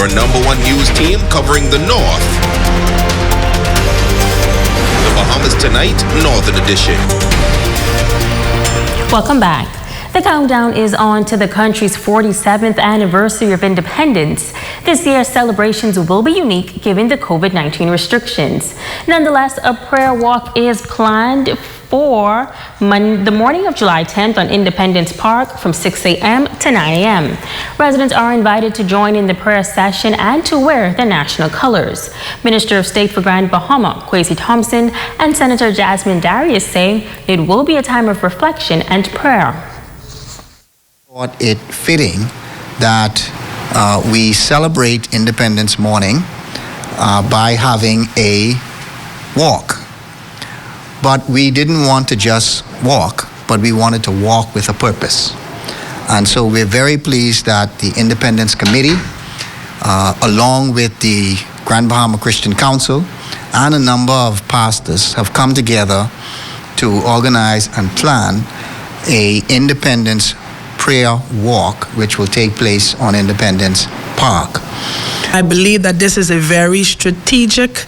your #1 news team covering the North. The Bahamas Tonight, Northern Edition. Welcome back. The countdown is on to the country's 47th anniversary of independence. This year's celebrations will be unique given the COVID-19 restrictions. Nonetheless, a prayer walk is planned for the morning of July 10th on Independence Park from 6 a.m. to 9 a.m. Residents are invited to join in the prayer session and to wear the national colors. Minister of State for Grand Bahama, Kwesi Thompson, and Senator Jasmine Darius say it will be a time of reflection and prayer. Thought it fitting that we celebrate Independence Morning by having a walk. But we didn't want to just walk, but we wanted to walk with a purpose. And so we're very pleased that the Independence Committee, along with the Grand Bahama Christian Council and a number of pastors, have come together to organize and plan a Independence prayer walk, which will take place on Independence Park. I believe that this is a very strategic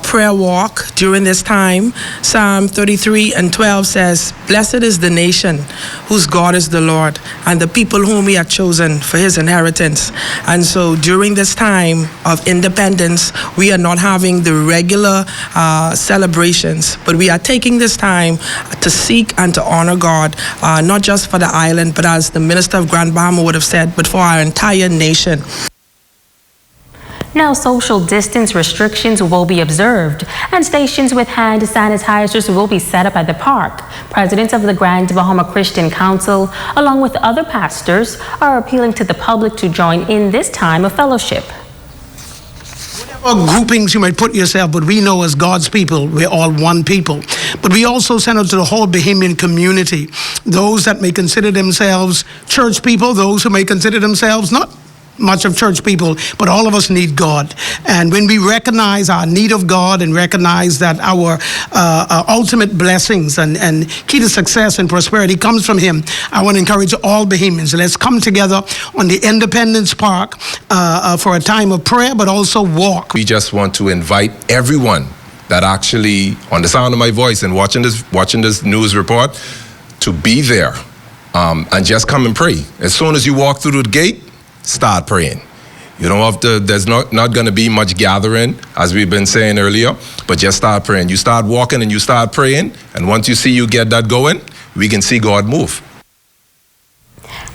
prayer walk during this time. Psalm 33:12 says, "Blessed is the nation whose God is the Lord, and the people whom he hath chosen for his inheritance." And so during this time of independence, we are not having the regular celebrations, but we are taking this time to seek and to honor God, not just for the island, but as the Minister of Grand Bahama would have said, but for our entire nation. Now, social distance restrictions will be observed and stations with hand sanitizers will be set up at the park. Presidents of the Grand Bahama Christian Council, along with other pastors, are appealing to the public to join in this time of fellowship. Whatever groupings you might put yourself, but we know as God's people, we're all one people. But we also send out to the whole Bahamian community, those that may consider themselves church people, those who may consider themselves not much of church people, but all of us need God. And when we recognize our need of God and recognize that our ultimate blessings and key to success and prosperity comes from him, I want to encourage all Bahamians, let's come together on the Independence Park for a time of prayer, but also walk. We just want to invite everyone that actually, on the sound of my voice and watching this news report, to be there and just come and pray. As soon as you walk through the gate, start praying. You don't have to, there's not going to be much gathering, as we've been saying earlier, but just start praying. You start walking and you start praying, and once you see you get that going, we can see God move.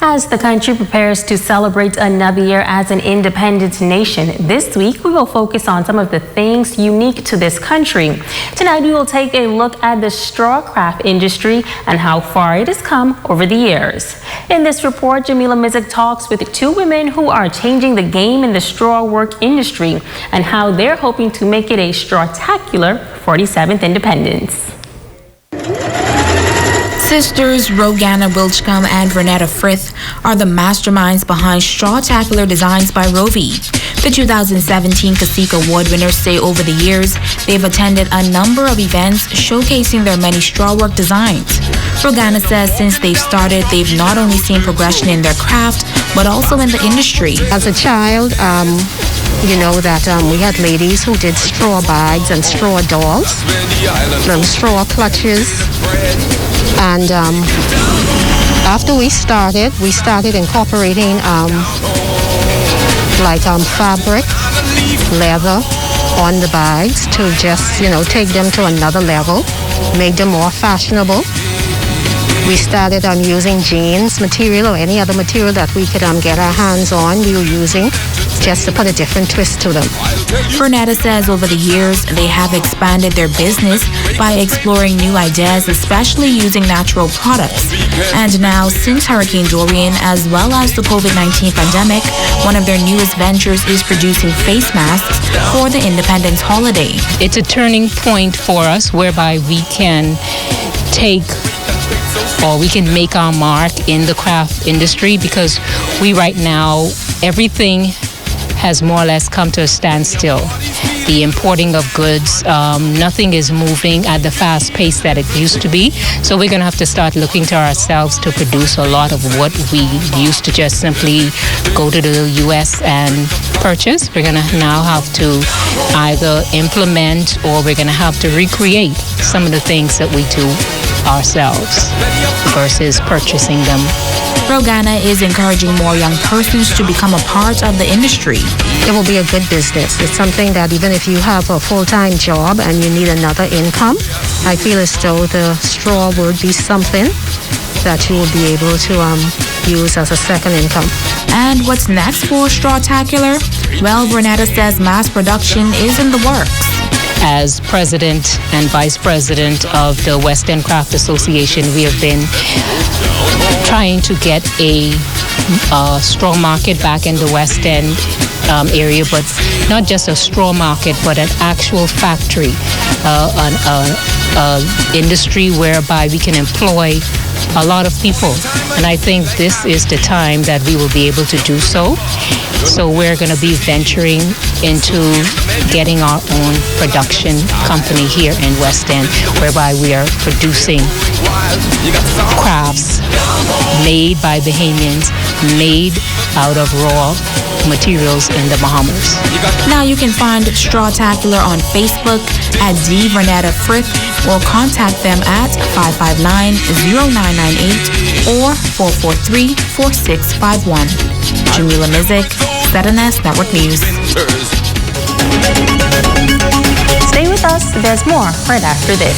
As the country prepares to celebrate another year as an independent nation, this week we will focus on some of the things unique to this country. Tonight we will take a look at the straw craft industry and how far it has come over the years. In this report, Jamila Mizik talks with two women who are changing the game in the straw work industry and how they're hoping to make it a strawtacular 47th independence. Sisters Rogana Wilchcombe and Renetta Frith are the masterminds behind Strawtacular Designs by Rovi. The 2017 Cacique Award winners say over the years, they've attended a number of events showcasing their many straw work designs. Rogana says since they've started, they've not only seen progression in their craft, but also in the industry. As a child, you know that we had ladies who did straw bags and straw dolls, straw clutches. And after we started incorporating fabric, leather on the bags to just, take them to another level, make them more fashionable. We started using jeans material or any other material that we could get our hands on. We were using just to put a different twist to them. Renetta says over the years, they have expanded their business by exploring new ideas, especially using natural products. And now, since Hurricane Dorian, as well as the COVID-19 pandemic, one of their newest ventures is producing face masks for the Independence holiday. It's a turning point for us whereby we can make our mark in the craft industry, because right now, everything has more or less come to a standstill. The importing of goods, nothing is moving at the fast pace that it used to be. So we're going to have to start looking to ourselves to produce a lot of what we used to just simply go to the U.S. and purchase. We're going to now have to either implement or we're going to have to recreate some of the things that we do ourselves versus purchasing them. Rogana is encouraging more young persons to become a part of the industry. It will be a good business. It's something that even if you have a full-time job and you need another income, I feel as though the straw would be something that you will be able to use as a second income. And what's next for Strawtacular? Well, Vernetta says mass production is in the works. As president and vice president of the West End Craft Association, we have been trying to get a straw market back in the West End area, but not just a straw market, but an actual factory, an industry whereby we can employ a lot of people. And I think this is the time that we will be able to do so. So we're going to be venturing into getting our own production company here in West End, whereby we are producing crafts made by Bahamians, made out of raw materials in the Bahamas. Now you can find Strawtacular on Facebook at D. Vernetta Frith or contact them at 559-0998 or 443-4651. Jamila Mizik, ZNS Network News. Stay with us. There's more right after this.